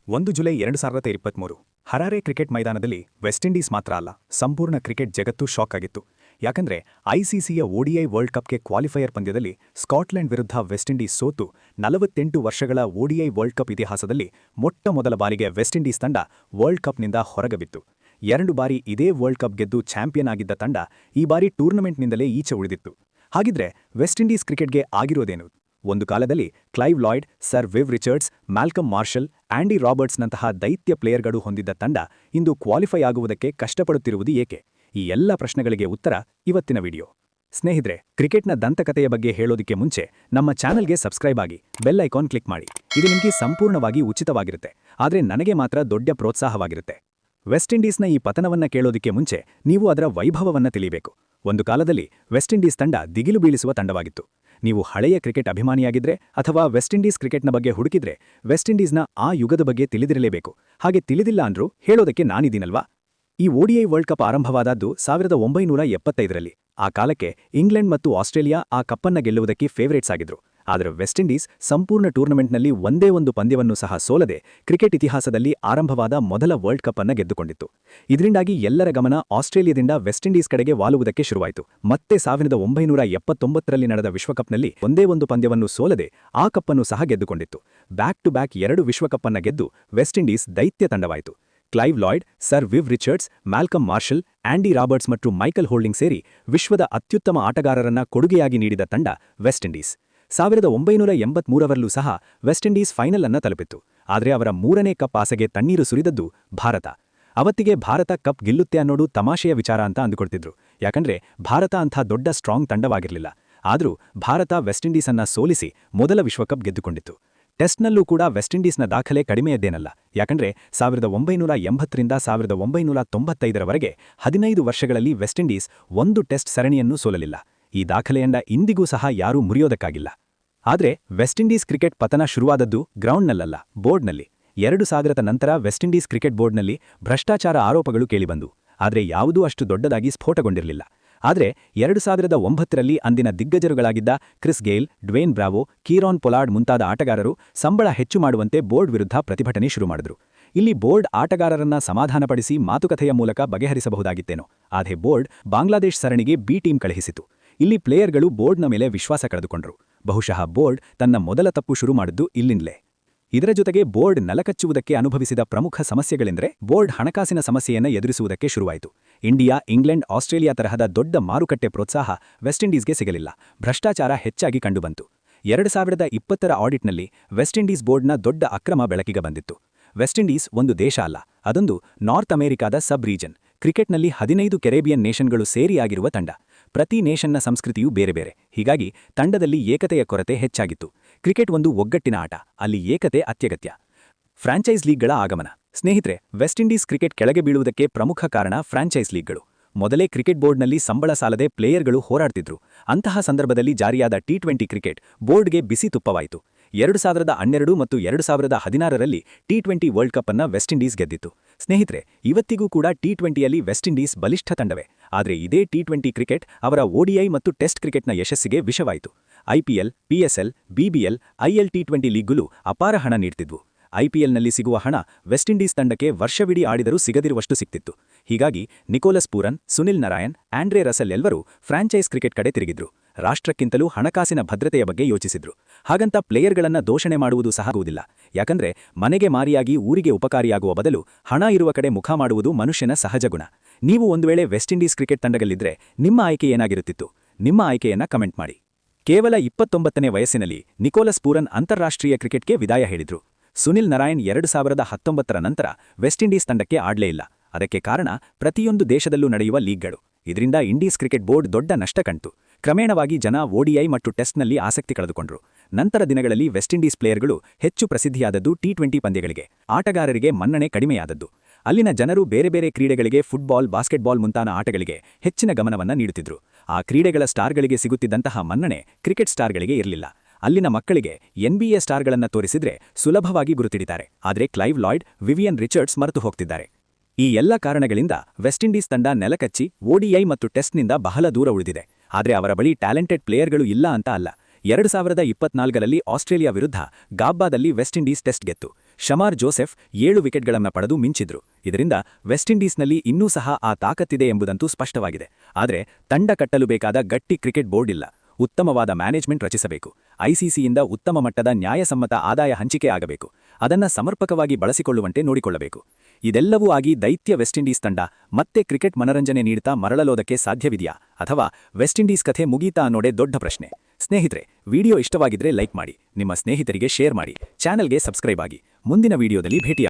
July 2023 ಹರಾರೆ cricket ಮೈದಾನದಲ್ಲಿ West Indies ಮಾತ್ರ ಅಲ್ಲ, ಸಂಪೂರ್ಣ ಕ್ರಿಕೆಟ್ ಜಗತ್ತು ಶಾಕ್ ಆಗಿತ್ತು. ಯಾಕಂದ್ರೆ ಐಸಿಸಿಯ ಓಡಿಐ ವರ್ಲ್ಡ್ ಕಪ್ಗೆ ಕ್ವಾಲಿಫೈಯರ್ ಪಂದ್ಯದಲ್ಲಿ ಸ್ಕಾಟ್ಲೆಂಡ್ ವಿರುದ್ಧ ವೆಸ್ಟ್ ಇಂಡೀಸ್ ಸೋತು 48 ವರ್ಷಗಳ ಓಡಿಐ ವರ್ಲ್ಡ್ ಕಪ್ ಇತಿಹಾಸದಲ್ಲಿ ಮೊಟ್ಟಮೊದಲ ಬಾರಿಗೆ ವೆಸ್ಟ್ ಇಂಡೀಸ್ ತಂಡ ವರ್ಲ್ಡ್ ಕಪ್ನಿಂದ ಹೊರಗಬಿತ್ತು. 2 ಬಾರಿ ಇದೇ ವರ್ಲ್ಡ್ ಕಪ್ ಗೆದ್ದು ಚಾಂಪಿಯನ್ ಆಗಿದ್ದ ತಂಡ ಈ ಬಾರಿ ಟೂರ್ನಮೆಂಟ್ನಿಂದಲೇ ಈಚೆ ಉಳಿದಿತ್ತು. ಹಾಗಿದ್ರೆ ವೆಸ್ಟ್ ಇಂಡೀಸ್ ಕ್ರಿಕೆಟ್ಗೆ ಆಗಿರೋದೇನು? ಒಂದು ಕಾಲದಲ್ಲಿ Clive Lloyd, sir Viv Richards, Malcolm Marshall, Andy ರಾಬರ್ಟ್ಸ್ನಂತಹ ದೈತ್ಯ ಪ್ಲೇಯರ್ಗಳು ಹೊಂದಿದ್ದ ತಂಡ ಇಂದು ಕ್ವಾಲಿಫೈ ಆಗುವುದಕ್ಕೆ ಕಷ್ಟಪಡುತ್ತಿರುವುದು ಏಕೆ? ಈ ಎಲ್ಲ ಪ್ರಶ್ನೆಗಳಿಗೆ ಉತ್ತರ ಇವತ್ತಿನ ವಿಡಿಯೋ. ಸ್ನೇಹಿತರೆ, ಕ್ರಿಕೆಟ್ನ ದಂತಕಥೆಯ ಬಗ್ಗೆ ಹೇಳೋದಕ್ಕೆ ಮುಂಚೆ ನಮ್ಮ ಚಾನೆಲ್ಗೆ ಸಬ್ಸ್ಕ್ರೈಬ್ ಆಗಿ ಬೆಲ್ ಐಕಾನ್ ಕ್ಲಿಕ್ ಮಾಡಿ. ಇದು ನಿಮಗೆ ಸಂಪೂರ್ಣವಾಗಿ ಉಚಿತವಾಗಿರುತ್ತೆ, ಆದರೆ ನನಗೆ ಮಾತ್ರ ದೊಡ್ಡ ಪ್ರೋತ್ಸಾಹವಾಗಿರುತ್ತೆ. ವೆಸ್ಟ್ ಇಂಡೀಸ್ನ ಈ ಪತನವನ್ನ ಕೇಳೋದಕ್ಕೆ ಮುಂಚೆ ನೀವು ಅದರ ವೈಭವವನ್ನ ತಿಳಿಯಬೇಕು. ಒಂದು ಕಾಲದಲ್ಲಿ ವೆಸ್ಟ್ ಇಂಡೀಸ್ ತಂಡ ದಿಗಿಲು ಬೀಳಿಸುವ ತಂಡವಾಗಿತ್ತು. ನೀವು ಹಳೆಯ ಕ್ರಿಕೆಟ್ ಅಭಿಮಾನಿಯಾಗಿದ್ರೆ ಅಥವಾ ವೆಸ್ಟ್ ಇಂಡೀಸ್ ಕ್ರಿಕೆಟ್ನ ಬಗ್ಗೆ ಹುಡುಕಿದ್ರೆ ವೆಸ್ಟ್ ಇಂಡೀಸ್ನ ಆ ಯುಗದ ಬಗ್ಗೆ ತಿಳಿದಿರಲೇಬೇಕು. ಹಾಗೆ ತಿಳಿದಿಲ್ಲ ಅಂದ್ರೂ ಹೇಳೋದಕ್ಕೆ ನಾನಿದ್ದೀನಲ್ವಾ? ಈ ಓಡಿಐ ವರ್ಲ್ಡ್ ಕಪ್ ಆರಂಭವಾದದ್ದು 1975ರಲ್ಲಿ. ಆ ಕಾಲಕ್ಕೆ ಇಂಗ್ಲೆಂಡ್ ಮತ್ತು ಆಸ್ಟ್ರೇಲಿಯಾ ಆ ಕಪ್ಪನ್ನ ಗೆಲ್ಲುವುದಕ್ಕೆ ಫೇವರೇಟ್ಸ್ ಆಗಿದ್ರು. ಆದರೆ ವೆಸ್ಟ್ ಇಂಡೀಸ್ ಸಂಪೂರ್ಣ ಟೂರ್ನಮೆಂಟ್ನಲ್ಲಿ ಒಂದೇ ಒಂದು ಪಂದ್ಯವನ್ನು ಸಹ ಸೋಲದೆ ಕ್ರಿಕೆಟ್ ಇತಿಹಾಸದಲ್ಲಿ ಆರಂಭವಾದ ಮೊದಲ ವರ್ಲ್ಡ್ ಕಪ್ ಅನ್ನು ಗೆದ್ದುಕೊಂಡಿತ್ತು. ಇದರಿಂದಾಗಿ ಎಲ್ಲರ ಗಮನ ಆಸ್ಟ್ರೇಲಿಯಾದಿಂದ ವೆಸ್ಟ್ ಇಂಡೀಸ್ ಕಡೆಗೆ ವಾಲುವುದಕ್ಕೆ ಶುರುವಾಯಿತು. ಮತ್ತೆ 1979ರಲ್ಲಿ ನಡೆದ ವಿಶ್ವಕಪ್ನಲ್ಲಿ ಒಂದೇ ಒಂದು ಪಂದ್ಯವನ್ನು ಸೋಲದೆ ಆ ಕಪ್ಪನ್ನು ಸಹ ಗೆದ್ದುಕೊಂಡಿತ್ತು. ಬ್ಯಾಕ್ ಟು ಬ್ಯಾಕ್ 2 ವಿಶ್ವಕಪ್ ಅನ್ನು ಗೆದ್ದು ವೆಸ್ಟ್ ಇಂಡೀಸ್ ದೈತ್ಯ ತಂಡವಾಯಿತು. Clive Lloyd, sir Viv Richards, Malcolm Marshall, Andy Roberts ಮತ್ತು ಮೈಕಲ್ ಹೋಲ್ಡಿಂಗ್ ಸೇರಿ ವಿಶ್ವದ ಅತ್ಯುತ್ತಮ ಆಟಗಾರರನ್ನ ಕೊಡುಗೆಯಾಗಿ ನೀಡಿದ ತಂಡ ವೆಸ್ಟ್ ಇಂಡೀಸ್. 1983ರಲ್ಲೂ ಸಹ ವೆಸ್ಟ್ ಇಂಡೀಸ್ ಫೈನಲ್ ಅನ್ನ ತಲುಪಿತ್ತು. ಆದರೆ ಅವರ 3ನೇ ಕಪ್ ಆಸೆಗೆ ತಣ್ಣೀರು ಸುರಿದದ್ದು ಭಾರತ. ಅವತ್ತಿಗೆ ಭಾರತ ಕಪ್ ಗೆಲ್ಲುತ್ತೆ ಅನ್ನೋದು ತಮಾಷೆಯ ವಿಚಾರ ಅಂತ ಅಂದುಕೊಳ್ತಿದ್ರು. ಯಾಕಂದ್ರೆ ಭಾರತ ಅಂಥ ದೊಡ್ಡ ಸ್ಟ್ರಾಂಗ್ ತಂಡವಾಗಿರಲಿಲ್ಲ. ಆದರೂ ಭಾರತ ವೆಸ್ಟ್ ಇಂಡೀಸನ್ನ ಸೋಲಿಸಿ ಮೊದಲ ವಿಶ್ವಕಪ್ ಗೆದ್ದುಕೊಂಡಿತ್ತು. ಟೆಸ್ಟ್ನಲ್ಲೂ ಕೂಡ ವೆಸ್ಟ್ ಇಂಡೀಸ್ನ ದಾಖಲೆ ಕಡಿಮೆಯದ್ದೇನಲ್ಲ. ಯಾಕಂದ್ರೆ 1980ರಿಂದ 1995ರವರೆಗೆ 15 ವರ್ಷಗಳಲ್ಲಿ ವೆಸ್ಟ್ ಇಂಡೀಸ್ ಒಂದು ಟೆಸ್ಟ್ ಸರಣಿಯನ್ನೂ ಸೋಲಲಿಲ್ಲ. ಈ ದಾಖಲೆಯನ್ನ ಇಂದಿಗೂ ಸಹ ಯಾರೂ ಮುರಿಯೋದಕ್ಕಾಗಿಲ್ಲ. ಆದರೆ ವೆಸ್ಟ್ ಇಂಡೀಸ್ ಕ್ರಿಕೆಟ್ ಪತನ ಶುರುವಾದದ್ದು ಗ್ರೌಂಡ್ನಲ್ಲ, ಬೋರ್ಡ್ನಲ್ಲಿ. 2000ರ ನಂತರ ವೆಸ್ಟ್ ಇಂಡೀಸ್ ಕ್ರಿಕೆಟ್ ಬೋರ್ಡ್ನಲ್ಲಿ ಭ್ರಷ್ಟಾಚಾರ ಆರೋಪಗಳು ಕೇಳಿಬಂದು. ಆದರೆ ಯಾವುದೂ ಅಷ್ಟು ದೊಡ್ಡದಾಗಿ ಸ್ಫೋಟಗೊಂಡಿರಲಿಲ್ಲ. ಆದರೆ 2009ರಲ್ಲಿ ಅಂದಿನ ದಿಗ್ಗಜರುಗಳಾಗಿದ್ದ ಕ್ರಿಸ್ ಗೇಲ್, ಡ್ವೇನ್ ಬ್ರಾವೋ, ಕೀರಾನ್ ಪೊಲಾರ್ಡ್ ಮುಂತಾದ ಆಟಗಾರರು ಸಂಬಳ ಹೆಚ್ಚು ಮಾಡುವಂತೆ ಬೋರ್ಡ್ ವಿರುದ್ಧ ಪ್ರತಿಭಟನೆ ಶುರು ಮಾಡಿದ್ರು. ಇಲ್ಲಿ ಬೋರ್ಡ್ ಆಟಗಾರರನ್ನ ಸಮಾಧಾನಪಡಿಸಿ ಮಾತುಕತೆಯ ಮೂಲಕ ಬಗೆಹರಿಸಬಹುದಾಗಿತ್ತೇನೋ. ಆದರೆ ಬೋರ್ಡ್ ಬಾಂಗ್ಲಾದೇಶ್ ಸರಣಿಗೆ ಬಿ ಟೀಮ್ ಕಳುಹಿಸಿತು. ಇಲ್ಲಿ ಪ್ಲೇಯರ್ಗಳು ಬೋರ್ಡ್ನ ಮೇಲೆ ವಿಶ್ವಾಸ ಕಳೆದುಕೊಂಡ್ರು. ಬಹುಶಃ ಬೋರ್ಡ್ ತನ್ನ ಮೊದಲ ತಪ್ಪು ಶುರು ಮಾಡಿದ್ದು ಇಲ್ಲಿಂದಲೇ. ಇದರ ಜೊತೆಗೆ ಬೋರ್ಡ್ ನೆಲಕಚ್ಚುವುದಕ್ಕೆ ಅನುಭವಿಸಿದ ಪ್ರಮುಖ ಸಮಸ್ಯೆಗಳೆಂದರೆ ಬೋರ್ಡ್ ಹಣಕಾಸಿನ ಸಮಸ್ಯೆಯನ್ನು ಎದುರಿಸುವುದಕ್ಕೆ ಶುರುವಾಯಿತು. ಇಂಡಿಯಾ, ಇಂಗ್ಲೆಂಡ್, ಆಸ್ಟ್ರೇಲಿಯಾ ತರಹದ ದೊಡ್ಡ ಮಾರುಕಟ್ಟೆ ಪ್ರೋತ್ಸಾಹ ವೆಸ್ಟ್ ಇಂಡೀಸ್ಗೆ ಸಿಗಲಿಲ್ಲ. ಭ್ರಷ್ಟಾಚಾರ ಹೆಚ್ಚಾಗಿ ಕಂಡುಬಂತು. 2020ರ ಆಡಿಟ್ನಲ್ಲಿ ವೆಸ್ಟ್ ಇಂಡೀಸ್ ಬೋರ್ಡ್ನ ದೊಡ್ಡ ಅಕ್ರಮ ಬೆಳಕಿಗೆ ಬಂದಿತ್ತು. ವೆಸ್ಟ್ ಇಂಡೀಸ್ ಒಂದು ದೇಶ ಅಲ್ಲ, ಅದೊಂದು ನಾರ್ತ್ ಅಮೆರಿಕಾದ ಸಬ್ ರೀಜನ್. ಕ್ರಿಕೆಟ್ನಲ್ಲಿ 15 ಕೆರೇಬಿಯನ್ ನೇಷನ್ಗಳು ಸೇರಿಯಾಗಿರುವ ತಂಡ. ಪ್ರತಿ ನೇಷನ್ನ ಸಂಸ್ಕೃತಿಯೂ ಬೇರೆ ಬೇರೆ. ಹೀಗಾಗಿ ತಂಡದಲ್ಲಿ ಏಕತೆಯ ಕೊರತೆ ಹೆಚ್ಚಾಗಿತ್ತು. ಕ್ರಿಕೆಟ್ ಒಂದು ಒಗ್ಗಟ್ಟಿನ ಆಟ, ಅಲ್ಲಿ ಏಕತೆ ಅತ್ಯಗತ್ಯ. ಫ್ರಾಂಚೈಸ್ ಲೀಗ್ಗಳ ಆಗಮನ. ಸ್ನೇಹಿತರೆ, ವೆಸ್ಟ್ ಇಂಡೀಸ್ ಕ್ರಿಕೆಟ್ ಕೆಳಗೆ ಬೀಳುವುದಕ್ಕೆ ಪ್ರಮುಖ ಕಾರಣ ಫ್ರಾಂಚೈಸ್ ಲೀಗ್ಗಳು. ಮೊದಲೇ ಕ್ರಿಕೆಟ್ ಬೋರ್ಡ್ನಲ್ಲಿ ಸಂಬಳ ಸಾಲದೆ ಪ್ಲೇಯರ್ಗಳು ಹೋರಾಡ್ತಿದ್ರು. ಅಂತಹ ಸಂದರ್ಭದಲ್ಲಿ ಜಾರಿಯಾದ ಟಿ20 ಕ್ರಿಕೆಟ್ ಬೋರ್ಡ್ಗೆ ಬಿಸಿ ತುಪ್ಪವಾಯಿತು. 2012 ಮತ್ತು 2016ರಲ್ಲಿ ಟಿ20 ವರ್ಲ್ಡ್ ಕಪ್ ಅನ್ನ ವೆಸ್ಟ್ ಇಂಡೀಸ್ ಗೆದ್ದಿತ್ತು. ಸ್ನೇಹಿತರೆ, ಇವತ್ತಿಗೂ ಕೂಡ ಟಿ20ಯಲ್ಲಿ ವೆಸ್ಟ್ ಇಂಡೀಸ್ ಬಲಿಷ್ಠ ತಂಡವೇ. ಆದರೆ ಇದೇ ಟಿ20 ಕ್ರಿಕೆಟ್ ಅವರ ಓಡಿಐ ಮತ್ತು ಟೆಸ್ಟ್ ಕ್ರಿಕೆಟ್ನ ಯಶಸ್ಸಿಗೆ ವಿಷವಾಯಿತು. ಐಪಿಎಲ್, ಪಿಎಸ್ಎಲ್, ಬಿಬಿಎಲ್, ಐಎಲ್ ಟಿ20 ಲೀಗ್ಗಳು ಅಪಾರ ಹಣ ನೀಡ್ತಿದ್ವು. ಐಪಿಎಲ್ನಲ್ಲಿ ಸಿಗುವ ಹಣ ವೆಸ್ಟ್ ಇಂಡೀಸ್ ತಂಡಕ್ಕೆ ವರ್ಷವಿಡೀ ಆಡಿದರೂ ಸಿಗದಿರುವಷ್ಟು ಸಿಕ್ತಿತ್ತು. ಹೀಗಾಗಿ Nicholas Pooran, Sunil Narine, Andre Russell ಎಲ್ಲರೂ ಫ್ರಾಂಚೈಸ್ ಕ್ರಿಕೆಟ್ ಕಡೆ ತಿರುಗಿದ್ರು. ರಾಷ್ಟ್ರಕ್ಕಿಂತಲೂ ಹಣಕಾಸಿನ ಭದ್ರತೆಯ ಬಗ್ಗೆ ಯೋಚಿಸಿದ್ರು. ಹಾಗಂತ ಪ್ಲೇಯರ್ಗಳನ್ನ ದೋಷಣೆ ಮಾಡುವುದು ಸಹ ಆಗುವುದಿಲ್ಲ. ಯಾಕಂದ್ರೆ ಮನೆಗೆ ಮಾರಿಯಾಗಿ ಊರಿಗೆ ಉಪಕಾರಿಯಾಗುವ ಬದಲು ಹಣ ಇರುವ ಕಡೆ ಮುಖ ಮಾಡುವುದು ಮನುಷ್ಯನ ಸಹಜ ಗುಣ. ನೀವು ಒಂದು ವೇಳೆ ವೆಸ್ಟ್ ಇಂಡೀಸ್ ಕ್ರಿಕೆಟ್ ತಂಡದಲ್ಲಿದ್ರೆ ನಿಮ್ಮ ಆಯ್ಕೆ ಏನಾಗಿರುತ್ತಿತ್ತು? ನಿಮ್ಮ ಆಯ್ಕೆಯನ್ನ ಕಮೆಂಟ್ ಮಾಡಿ. ಕೇವಲ 29ನೇ ವಯಸ್ಸಿನಲ್ಲಿ ನಿಕೋಲಸ್ ಪೂರನ್ ಅಂತಾರಾಷ್ಟ್ರೀಯ ಕ್ರಿಕೆಟ್ಗೆ ವಿದಾಯ ಹೇಳಿದ್ರು. ಸುನಿಲ್ ನರಾಯಣ್ 2019ರ ನಂತರ ವೆಸ್ಟ್ ಇಂಡೀಸ್ ತಂಡಕ್ಕೆ ಆಡ್ಲೇ ಇಲ್ಲ. ಅದಕ್ಕೆ ಕಾರಣ ಪ್ರತಿಯೊಂದು ದೇಶದಲ್ಲೂ ನಡೆಯುವ ಲೀಗ್ಗಳು. ಇದರಿಂದ ಇಂಡೀಸ್ ಕ್ರಿಕೆಟ್ ಬೋರ್ಡ್ ದೊಡ್ಡ ನಷ್ಟ ಕಂಡು. ಕ್ರಮೇಣವಾಗಿ ಜನ ಓಡಿಐ ಮತ್ತು ಟೆಸ್ಟ್ನಲ್ಲಿ ಆಸಕ್ತಿ ಕಳೆದುಕೊಂಡ್ರು. ನಂತರ ದಿನಗಳಲ್ಲಿ ವೆಸ್ಟ್ ಇಂಡೀಸ್ ಪ್ಲೇಯರ್ಗಳು ಹೆಚ್ಚು ಪ್ರಸಿದ್ಧಿಯಾದದ್ದು ಟಿ20 ಪಂದ್ಯಗಳಿಗೆ. ಆಟಗಾರರಿಗೆ ಮನ್ನಣೆ ಕಡಿಮೆಯಾದದ್ದು. ಅಲ್ಲಿನ ಜನರು ಬೇರೆ ಬೇರೆ ಕ್ರೀಡೆಗಳಿಗೆ, ಫುಟ್ಬಾಲ್, ಬಾಸ್ಕೆಟ್ಬಾಲ್ ಮುಂತಾದ ಆಟಗಳಿಗೆ ಹೆಚ್ಚಿನ ಗಮನವನ್ನ ನೀಡುತ್ತಿದ್ರು. ಆ ಕ್ರೀಡೆಗಳ ಸ್ಟಾರ್ಗಳಿಗೆ ಸಿಗುತ್ತಿದ್ದಂತಹ ಮನ್ನಣೆ ಕ್ರಿಕೆಟ್ ಸ್ಟಾರ್ಗಳಿಗೆ ಇರಲಿಲ್ಲ. ಅಲ್ಲಿನ ಮಕ್ಕಳಿಗೆ NBA ಸ್ಟಾರ್ಗಳನ್ನ ತೋರಿಸಿದ್ರೆ ಸುಲಭವಾಗಿ ಗುರುತಿಡಿತಾರೆ. ಆದರೆ ಕ್ಲೈವ್ ಲಾಯ್ಡ್, ವಿವಿಯನ್ ರಿಚರ್ಡ್ಸ್ ಮರೆತು ಹೋಗ್ತಿದ್ದಾರೆ. ಈ ಎಲ್ಲ ಕಾರಣಗಳಿಂದ ವೆಸ್ಟ್ ಇಂಡೀಸ್ ತಂಡ ನೆಲಕಚ್ಚಿ ಓಡಿಐ ಮತ್ತು ಟೆಸ್ಟ್ನಿಂದ ಬಹಳ ದೂರ ಉಳಿದಿದೆ. ಆದರೆ ಅವರ ಬಳಿ ಟ್ಯಾಲೆಂಟೆಡ್ ಪ್ಲೇಯರ್ಗಳು ಇಲ್ಲ ಅಂತ ಅಲ್ಲ. 2024ರಲ್ಲಿ ಆಸ್ಟ್ರೇಲಿಯಾ ವಿರುದ್ಧ ಗಾಬ್ಬಾದಲ್ಲಿ ವೆಸ್ಟ್ ಇಂಡೀಸ್ ಟೆಸ್ಟ್ ಗೆತ್ತು. ಶಮಾರ್ ಜೋಸೆಫ್ 7 ವಿಕೆಟ್ಗಳನ್ನು ಪಡೆದು ಮಿಂಚಿದ್ರು. ಇದರಿಂದ ವೆಸ್ಟ್ ಇಂಡೀಸ್ನಲ್ಲಿ ಇನ್ನೂ ಸಹ ಆ ತಾಕತ್ತಿದೆ ಎಂಬುದಂತೂ ಸ್ಪಷ್ಟವಾಗಿದೆ. ಆದರೆ ತಂಡ ಕಟ್ಟಲು ಬೇಕಾದ ಗಟ್ಟಿ ಕ್ರಿಕೆಟ್ ಬೋರ್ಡ್ ಇಲ್ಲ. ಉತ್ತಮವಾದ ಮ್ಯಾನೇಜ್ಮೆಂಟ್ ರಚಿಸಬೇಕು. ಐಸಿಸಿಯಿಂದ ಉತ್ತಮ ಮಟ್ಟದ ನ್ಯಾಯಸಮ್ಮತ ಆದಾಯ ಹಂಚಿಕೆ ಆಗಬೇಕು. ಅದನ್ನ ಸಮರ್ಪಕವಾಗಿ ಬಳಸಿಕೊಳ್ಳುವಂತೆ ನೋಡಿಕೊಳ್ಳಬೇಕು. ಇದೆಲ್ಲವೂ ಆಗಿ ದೈತ್ಯ ವೆಸ್ಟ್ ಇಂಡೀಸ್ ತಂಡ ಮತ್ತೆ ಕ್ರಿಕೆಟ್ ಮನರಂಜನೆ ನೀಡುತ್ತಾ ಮರಳಲೋದಕ್ಕೆ ಸಾಧ್ಯವಿದೆಯಾ, ಅಥವಾ ವೆಸ್ಟ್ ಇಂಡೀಸ್ ಕಥೆ ಮುಗೀತಾ ಅನ್ನೋದೇ ದೊಡ್ಡ ಪ್ರಶ್ನೆ. ಸ್ನೇಹಿತರೆ, ವಿಡಿಯೋ ಇಷ್ಟವಾಗಿದ್ರೆ ಲೈಕ್ ಮಾಡಿ, ನಿಮ್ಮ ಸ್ನೇಹಿತರಿಗೆ ಶೇರ್ ಮಾಡಿ, ಚಾನೆಲ್ಗೆ ಸಬ್ಸ್ಕ್ರೈಬ್ ಆಗಿ. ಮುಂದಿನ ವಿಡಿಯೋದಲ್ಲಿ ಭೇಟಿಯಾಗೋಣ.